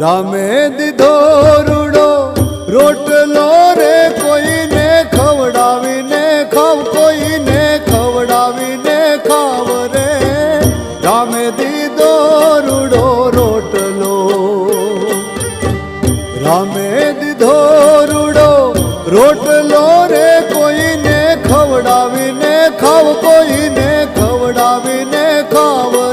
રામે દીધો રૂડો રોટલો રે કોઈને ખવડાવીને ખાવ, કોઈને ખવડાવીને ખાવ રે. રામે દીધો રૂડો રોટલો, રામે દીધો રૂડો રોટલો રે કોઈને ખવડાવીને ખાવ, કોઈને ખવડાવીને ખાવ